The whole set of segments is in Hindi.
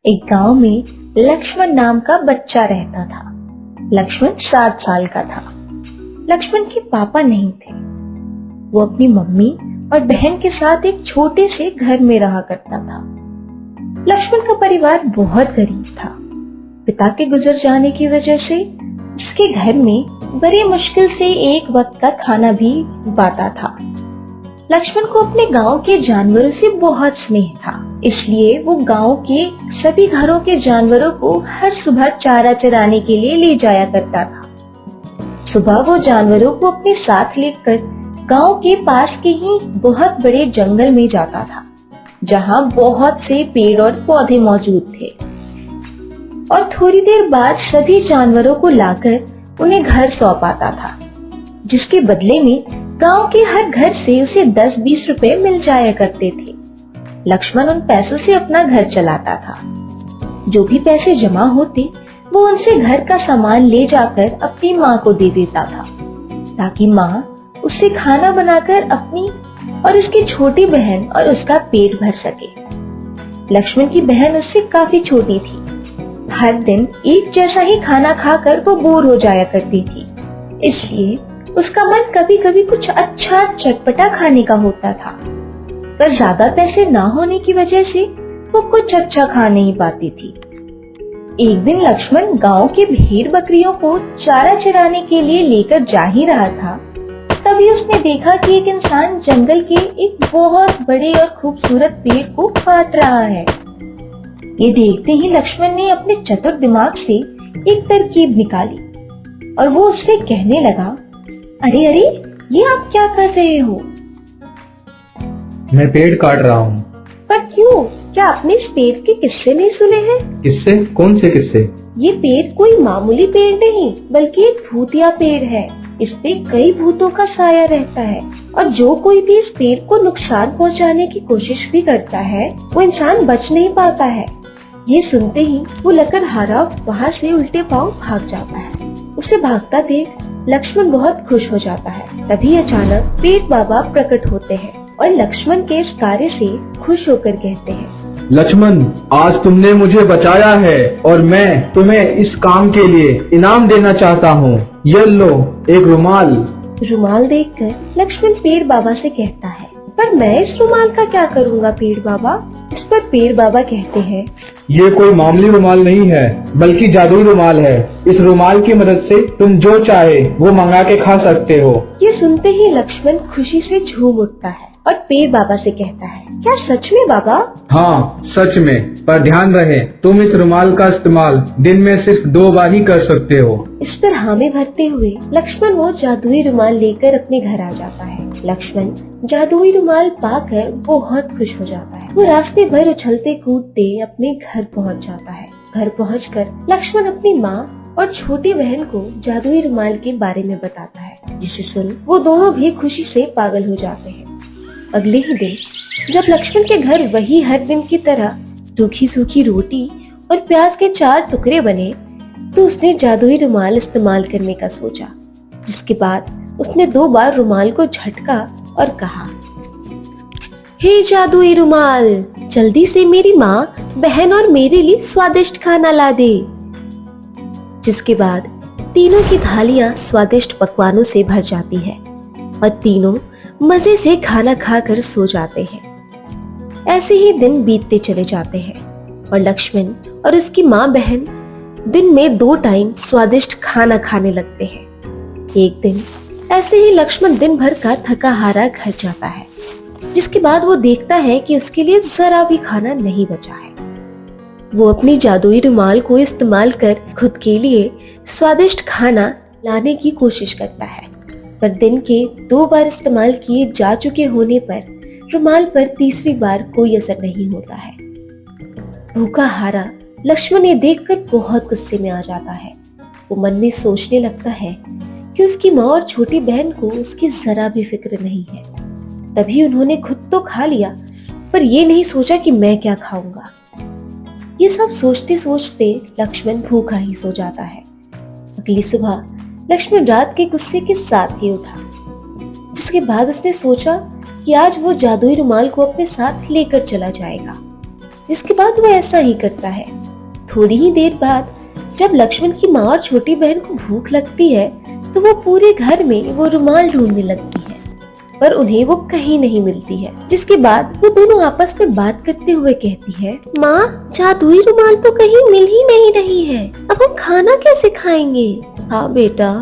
एक गांव में लक्ष्मण नाम का बच्चा रहता था। लक्ष्मण 7 साल का था। लक्ष्मण के पापा नहीं थे। वो अपनी मम्मी और बहन के साथ एक छोटे से घर में रहा करता था। लक्ष्मण का परिवार बहुत गरीब था। पिता के गुजर जाने की वजह से उसके घर में बड़ी मुश्किल से एक वक्त का खाना भी पाता था। लक्ष्मण को अपने गांव के जानवरों से बहुत स्नेह था, इसलिए वो गांव के सभी घरों के जानवरों को हर सुबह चारा चराने के लिए ले जाया करता था। सुबह वो जानवरों को अपने साथ लेकर गांव के पास के ही बहुत बड़े जंगल में जाता था, जहां बहुत से पेड़ और पौधे मौजूद थे, और थोड़ी देर बाद सभी जानवरों को लाकर उन्हें घर सौंप आता था, जिसके बदले में गांव के हर घर से उसे 10-20 रुपए मिल जाया करते थे। लक्ष्मण उन पैसों से अपना घर चलाता था। जो भी पैसे जमा होते वो उनसे घर का सामान ले जाकर अपनी माँ को दे देता था, ताकि माँ उससे खाना बनाकर अपनी और उसकी छोटी बहन और उसका पेट भर सके। लक्ष्मण की बहन उससे काफी छोटी थी। हर दिन एक जैसा ही खाना खाकर वो बोर हो जाया करती थी, इसलिए उसका मन कभी कभी कुछ अच्छा चटपटा खाने का होता था, पर ज्यादा पैसे ना होने की वजह से वो कुछ अच्छा खा नहीं पाती थी। एक दिन लक्ष्मण गांव के भेड़ बकरियों को चारा चराने के लिए लेकर जा ही रहा था, तभी उसने देखा कि एक इंसान जंगल के एक बहुत बड़े और खूबसूरत पेड़ को काट रहा है। ये देखते ही लक्ष्मण ने अपने चतुर दिमाग से एक तरकीब निकाली और वो उससे कहने लगा, अरे अरे, ये आप क्या कर रहे हो? मैं पेड़ काट रहा हूँ। पर क्यों? क्या आपने इस पेड़ के किस्से नहीं सुने हैं? किससे? कौन से किससे? ये पेड़ कोई मामूली पेड़ नहीं, बल्कि एक भूतिया पेड़ है। इस पे कई भूतों का साया रहता है, और जो कोई भी इस पेड़ को नुकसान पहुँचाने की कोशिश भी करता है, वो इंसान बच नहीं पाता है। ये सुनते ही वो लकड़हारा वहाँ से उल्टे पांव भाग जाता है। उसे भागता देख लक्ष्मण बहुत खुश हो जाता है। तभी अचानक पेड़ बाबा प्रकट होते हैं और लक्ष्मण के इस कार्य से खुश होकर कहते हैं, लक्ष्मण, आज तुमने मुझे बचाया है और मैं तुम्हें इस काम के लिए इनाम देना चाहता हूँ। ये लो, एक रुमाल। रुमाल देखकर लक्ष्मण पेड़ बाबा से कहता है, पर मैं इस रुमाल का क्या करूँगा पेड़ बाबा? इस पर पेड़ बाबा कहते हैं, ये कोई मामूली रुमाल नहीं है, बल्कि जादुई रुमाल है। इस रुमाल की मदद से तुम जो चाहे वो मंगा के खा सकते हो। ये सुनते ही लक्ष्मण खुशी से झूम उठता है और पेड़ बाबा से कहता है, क्या सच में बाबा? हाँ, सच में, पर ध्यान रहे तुम इस रुमाल का इस्तेमाल दिन में सिर्फ 2 बार ही कर सकते हो। इस पर हामी भरते हुए लक्ष्मण वो जादुई रुमाल लेकर अपने घर आ जाता है। लक्ष्मण जादुई रुमाल पाकर बहुत खुश हो जाता है। वो रास्ते भर उछलते कूदते अपने घर पहुंच जाता है। घर पहुंचकर लक्ष्मण अपनी माँ और छोटी बहन को जादुई रुमाल के बारे में बताता है, जिसे सुन वो दोनों भी खुशी से पागल हो जाते हैं। अगले ही दिन जब लक्ष्मण के घर वही हर दिन की तरह रूखी सूखी रोटी और प्याज के 4 टुकड़े बने, तो उसने जादुई रुमाल इस्तेमाल करने का सोचा, जिसके बाद उसने 2 बार रुमाल को झटका और कहा, हे जादुई रुमाल, जल्दी से मेरी माँ, बहन और मेरे लिए स्वादिष्ट खाना ला दे। जिसके बाद तीनों की थालियां स्वादिष्ट पकवानों से भर जाती है और तीनों मजे से खाना खाकर सो जाते हैं। ऐसे ही दिन बीतते चले जाते हैं और लक्ष्मण और उसकी माँ बहन दिन में 2 टाइम स्वादिष्ट खाना खाने लगते हैं। एक दिन ऐसे ही लक्ष्मण दिन भर का थका हारा घर जाता है, जिसके बाद वो देखता है कि उसके लिए जरा भी खाना नहीं बचा है। वो अपनी जादुई रुमाल को इस्तेमाल कर खुद के लिए स्वादिष्ट खाना लाने की कोशिश करता है, पर दिन के 2 बार इस्तेमाल किए जा चुके होने पर रुमाल पर तीसरी बार कोई असर नहीं होता है। भूखा हारा लक्ष्मण ये देखकर बहुत गुस्से में आ जाता है। वो मन में सोचने लगता है कि उसकी माँ और छोटी बहन को उसकी जरा भी फिक्र नहीं है। तभी उन्होंने खुद तो खा लिया, पर ये नहीं सोचा कि मैं क्या खाऊंगा। ये सब सोचते सोचते लक्ष्मण भूखा ही सो जाता है। अगली सुबह लक्ष्मण रात के गुस्से के साथ ही उठा, जिसके बाद उसने सोचा कि आज वो जादुई रुमाल को अपने साथ लेकर चला जाएगा। जिसके बाद वो ऐसा ही करता है। थोड़ी ही देर बाद जब लक्ष्मण की माँ और छोटी बहन को भूख लगती है तो वो पूरे घर में वो रुमाल ढूंढने लगती है, पर उन्हें वो कहीं नहीं मिलती है। जिसके बाद वो दोनों आपस में बात करते हुए कहती है, माँ, जादुई रुमाल तो कहीं मिल ही नहीं रही है, अब हम खाना कैसे खाएंगे? हाँ बेटा,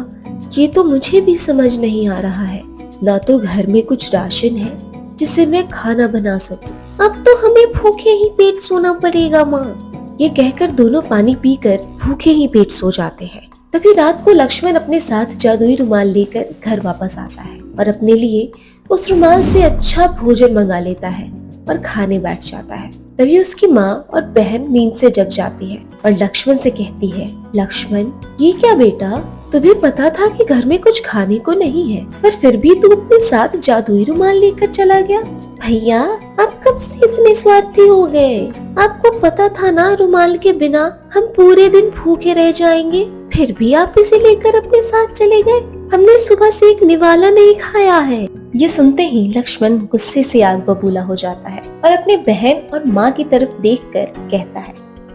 ये तो मुझे भी समझ नहीं आ रहा है, ना तो घर में कुछ राशन है जिससे मैं खाना बना सकूं। अब तो हमें भूखे ही पेट सोना पड़ेगा माँ। ये कहकर दोनों पानी पीकर भूखे ही पेट सो जाते हैं। तभी रात को लक्ष्मण अपने साथ जादुई रुमाल लेकर घर वापस आता है और अपने लिए उस रुमाल से अच्छा भोजन मंगा लेता है और खाने बैठ जाता है। तभी उसकी माँ और बहन नींद से जग जाती है और लक्ष्मण से कहती है, लक्ष्मण, ये क्या बेटा, तुम्हें पता था कि घर में कुछ खाने को नहीं है, पर फिर भी तू अपने साथ जादुई रुमाल लेकर चला गया। भैया, आप कब से इतने स्वार्थी हो गए? आपको पता था ना रुमाल के बिना हम पूरे दिन भूखे रह जाएंगे, फिर भी आप इसे लेकर अपने साथ चले गए। हमने सुबह से एक निवाला नहीं खाया है। ये सुनते ही लक्ष्मण गुस्से से आग बबूला हो जाता है और अपने बहन और माँ की तरफ देखकर कहता है,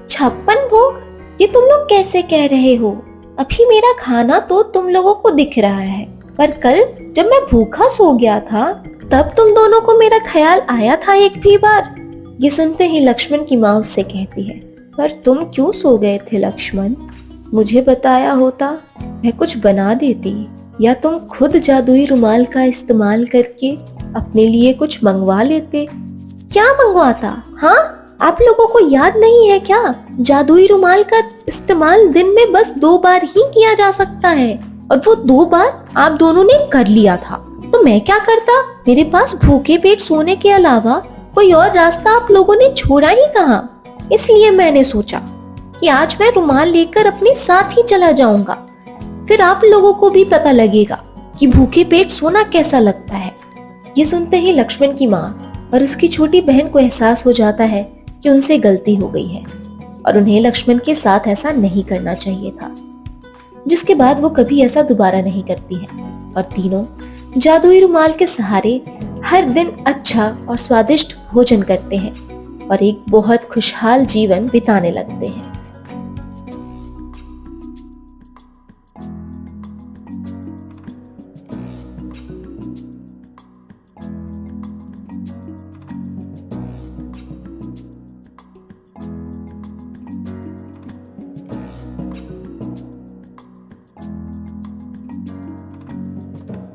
56 भोग, ये तुम लोग कैसे कह रहे हो? अभी मेरा खाना तो तुम लोगों को दिख रहा है, पर कल जब मैं भूखा सो गया था तब तुम दोनों को मेरा ख्याल आया था एक भी बार? ये सुनते ही लक्ष्मण की माँ उससे कहती है, पर तुम क्यों सो गए थे लक्ष्मण? मुझे बताया होता, मैं कुछ बना देती, या तुम खुद जादुई रुमाल का इस्तेमाल करके अपने लिए कुछ मंगवा लेते। क्या मंगवाता? हाँ, आप लोगों को याद नहीं है क्या? जादुई रुमाल का इस्तेमाल दिन में बस 2 बार ही किया जा सकता है, और वो 2 बार आप दोनों ने कर लिया था। तो मैं क्या करता? मेरे पास भूखे पेट सोने के अलावा कोई और रास्ता आप लोगों ने छोड़ा ही कहाँ। इसलिए मैंने सोचा कि आज मैं रुमाल लेकर अपने साथ ही चला जाऊंगा, फिर आप लोगों को भी पता लगेगा कि भूखे पेट सोना कैसा लगता है। ये सुनते ही लक्ष्मण की माँ और उसकी छोटी बहन को एहसास हो जाता है कि उनसे गलती हो गई है और उन्हें लक्ष्मण के साथ ऐसा नहीं करना चाहिए था। जिसके बाद वो कभी ऐसा दोबारा नहीं करती है और तीनों जादुई रुमाल के सहारे हर दिन अच्छा और स्वादिष्ट भोजन करते हैं और एक बहुत खुशहाल जीवन बिताने लगते हैं।